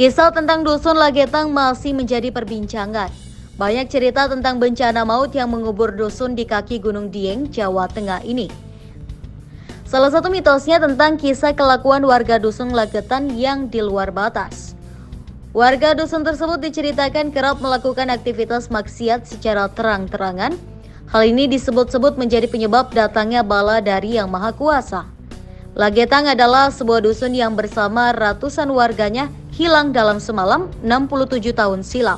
Kisah tentang Dusun Lagetang masih menjadi perbincangan. Banyak cerita tentang bencana maut yang mengubur dusun di kaki Gunung Dieng, Jawa Tengah ini. Salah satu mitosnya tentang kisah kelakuan warga Dusun Lagetang yang di luar batas. Warga dusun tersebut diceritakan kerap melakukan aktivitas maksiat secara terang-terangan. Hal ini disebut-sebut menjadi penyebab datangnya bala dari Yang Maha Kuasa. Lagetang adalah sebuah dusun yang bersama ratusan warganya hilang dalam semalam 67 tahun silam.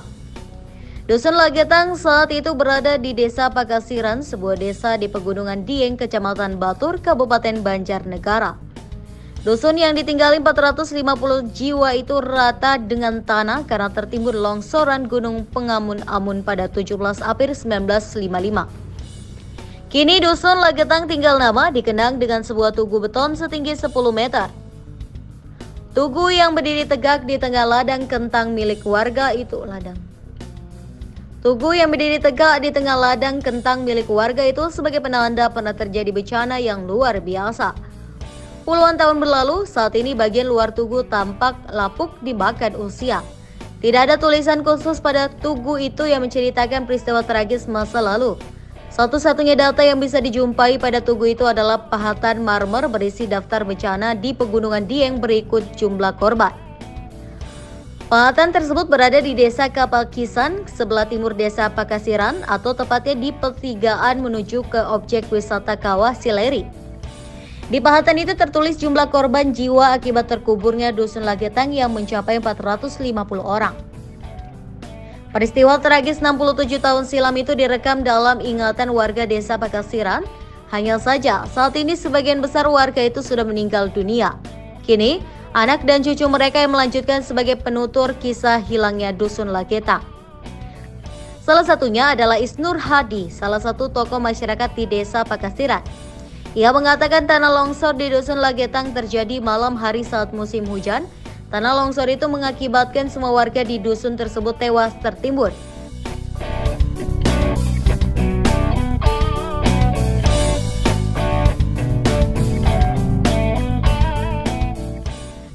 Dusun Lagetang saat itu berada di Desa Pakasiran, sebuah desa di Pegunungan Dieng, Kecamatan Batur, Kabupaten Banjarnegara. Dusun yang ditinggali 450 jiwa itu rata dengan tanah karena tertimbun longsoran Gunung Pengamun-Amun pada 17 April 1955. Kini Dusun Lagetang tinggal nama dikenang dengan sebuah tugu beton setinggi 10 meter. Tugu yang berdiri tegak di tengah ladang kentang milik warga itu sebagai penanda pernah terjadi bencana yang luar biasa. Puluhan tahun berlalu, saat ini bagian luar tugu tampak lapuk dimakan usia. Tidak ada tulisan khusus pada tugu itu yang menceritakan peristiwa tragis masa lalu. Satu-satunya data yang bisa dijumpai pada tugu itu adalah pahatan marmer berisi daftar bencana di Pegunungan Dieng berikut jumlah korban. Pahatan tersebut berada di Desa Kapalkisan, sebelah timur Desa Pakasiran, atau tepatnya di pertigaan menuju ke objek wisata Kawah Sileri. Di pahatan itu tertulis jumlah korban jiwa akibat terkuburnya Dusun Lagetang yang mencapai 450 orang. Peristiwa tragis 67 tahun silam itu direkam dalam ingatan warga Desa Pakasiran. Hanya saja, saat ini sebagian besar warga itu sudah meninggal dunia. Kini, anak dan cucu mereka yang melanjutkan sebagai penutur kisah hilangnya Dusun Lagetang. Salah satunya adalah Isnur Hadi, salah satu tokoh masyarakat di Desa Pakasiran. Ia mengatakan tanah longsor di Dusun Lagetang terjadi malam hari saat musim hujan. Tanah longsor itu mengakibatkan semua warga di dusun tersebut tewas tertimbun.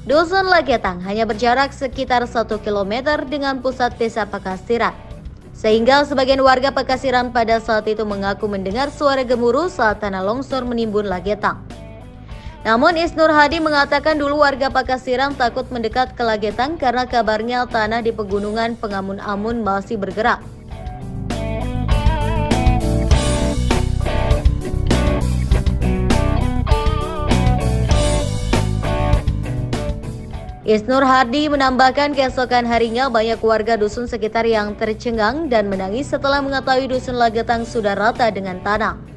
Dusun Lagetang hanya berjarak sekitar 1 km dengan pusat Desa Pakasiran. Sehingga sebagian warga Pakasiran pada saat itu mengaku mendengar suara gemuruh saat tanah longsor menimbun Lagetang. Namun Isnur Hadi mengatakan dulu warga Pakasiran takut mendekat ke Lagetang karena kabarnya tanah di Pegunungan Pengamun-Amun masih bergerak. Isnur Hadi menambahkan keesokan harinya banyak warga dusun sekitar yang tercengang dan menangis setelah mengetahui Dusun Lagetang sudah rata dengan tanah.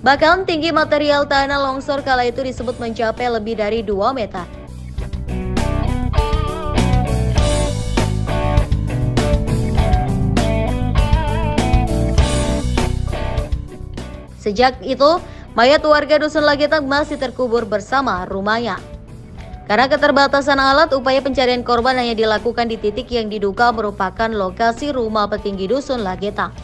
Bahkan tinggi material tanah longsor kala itu disebut mencapai lebih dari 2 meter. Sejak itu, mayat warga Dusun Lagetang masih terkubur bersama rumahnya. Karena keterbatasan alat, upaya pencarian korban hanya dilakukan di titik yang diduga merupakan lokasi rumah petinggi Dusun Lagetang.